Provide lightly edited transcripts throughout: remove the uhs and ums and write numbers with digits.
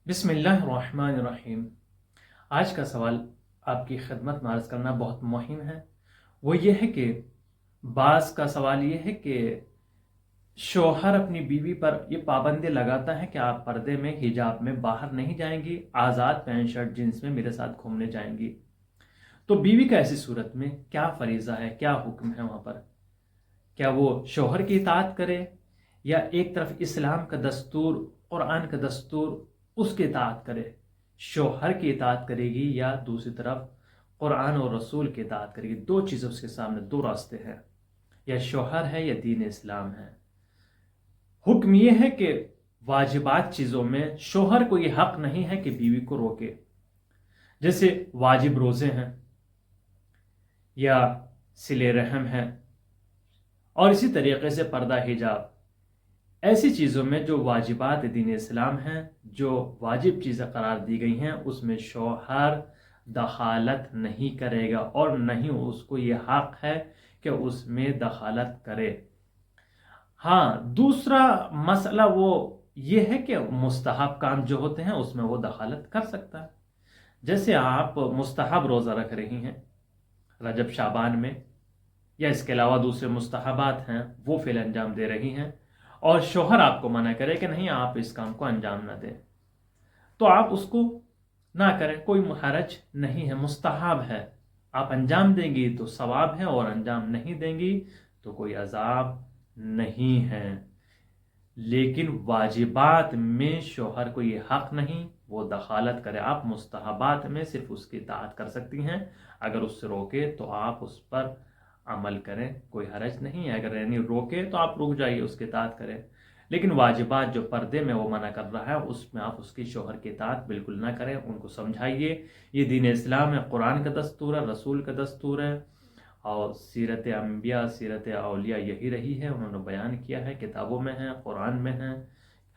बिस्मिल्लाहिर्रहमानिर्रहीम। आज का सवाल आपकी खिदमत में अर्ज़ करना बहुत मुहिम है। वो ये है कि बाज़ का सवाल ये है कि शौहर अपनी बीवी पर ये पाबंदी लगाता है कि आप पर्दे में हिजाब में बाहर नहीं जाएंगी, आज़ाद पैंट शर्ट जीन्स में मेरे साथ घूमने जाएंगी। तो बीवी का ऐसी सूरत में क्या फरीज़ा है, क्या हुक्म है वहाँ पर? क्या वो शौहर की इताअत करे या एक तरफ इस्लाम का दस्तूर, कुरान का दस्तूर, उसकी इताअत करे? शौहर की इताअत करेगी या दूसरी तरफ कुरान और रसूल की इताअत करेगी? दो चीज़ें उसके सामने, दो रास्ते हैं, या शौहर है या दीन इस्लाम है। हुक्म यह है कि वाजिबात चीज़ों में शौहर को यह हक नहीं है कि बीवी को रोके। जैसे वाजिब रोज़े हैं या सिले रहम है, और इसी तरीके से पर्दा हिजाब। ऐसी चीज़ों में जो वाजिबात दीन इस्लाम हैं, जो वाजिब चीज़ें करार दी गई हैं, उसमें शौहर दखालत नहीं करेगा और नहीं उसको ये हक है कि उसमें दखालत करे। हाँ, दूसरा मसला वो ये है कि मुस्तहब काम जो होते हैं उसमें वो दखालत कर सकता है। जैसे आप मुस्तहब रोज़ा रख रही हैं रजब शाबान में, या इसके अलावा दूसरे मुस्तहबात हैं वो फ़िल अंजाम दे रही हैं, और शौहर आपको मना करे कि नहीं आप इस काम को अंजाम ना दें, तो आप उसको ना करें, कोई हरज नहीं है, मुस्तहब है। आप अंजाम देंगी तो सवाब है, और अंजाम नहीं देंगी तो कोई अजाब नहीं है। लेकिन वाजिबात में शौहर को ये हक नहीं वो दखालत करे। आप मुस्तहबात में सिर्फ उसकी इताअत कर सकती हैं, अगर उससे रोके तो आप उस पर अमल करें, कोई हरज नहीं है। अगर यानी रोके तो आप रुक जाइए, उसकी इताअत करें। लेकिन वाजिबात जो पर्दे में वो मना कर रहा है उसमें आप उसकी शौहर की इताअत बिल्कुल ना करें। उनको समझाइए ये दीन इस्लाम है, कुरान का दस्तूर है, रसूल का दस्तूर है, और सीरत अम्बिया, सीरत औलिया यही रही है, उन्होंने बयान किया है, किताबों में है, कुरान में है।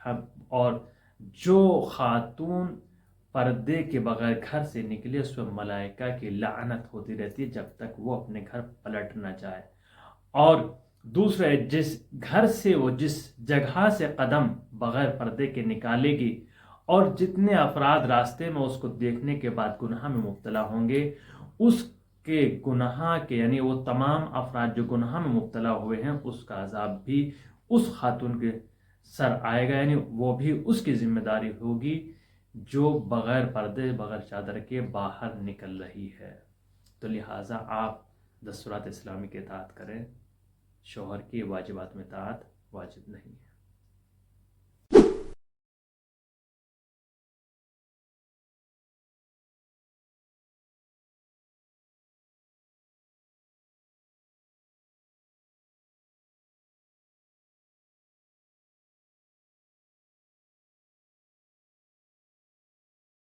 हम और जो खातून पर्दे के बगैर घर से निकले उस पर मलाइका की लानत होती रहती है जब तक वो अपने घर पलट ना जाए। और दूसरे, जिस घर से वो जिस जगह से कदम बगैर पर्दे के निकालेगी, और जितने अफराद रास्ते में उसको देखने के बाद गुनाह में मुब्तला होंगे, उसके गुनाह के यानी वो तमाम अफराद जो गुनाह में मुब्तला हुए हैं उसका अजाब भी उस खातून के सर आएगा, यानी वो भी उसकी जिम्मेदारी होगी जो बगैर पर्दे बगैर चादर के बाहर निकल रही है। तो लिहाजा आप दस्तूरात इस्लामी के इताअत करें, शौहर की वाजिबात में इताअत वाजिब नहीं है।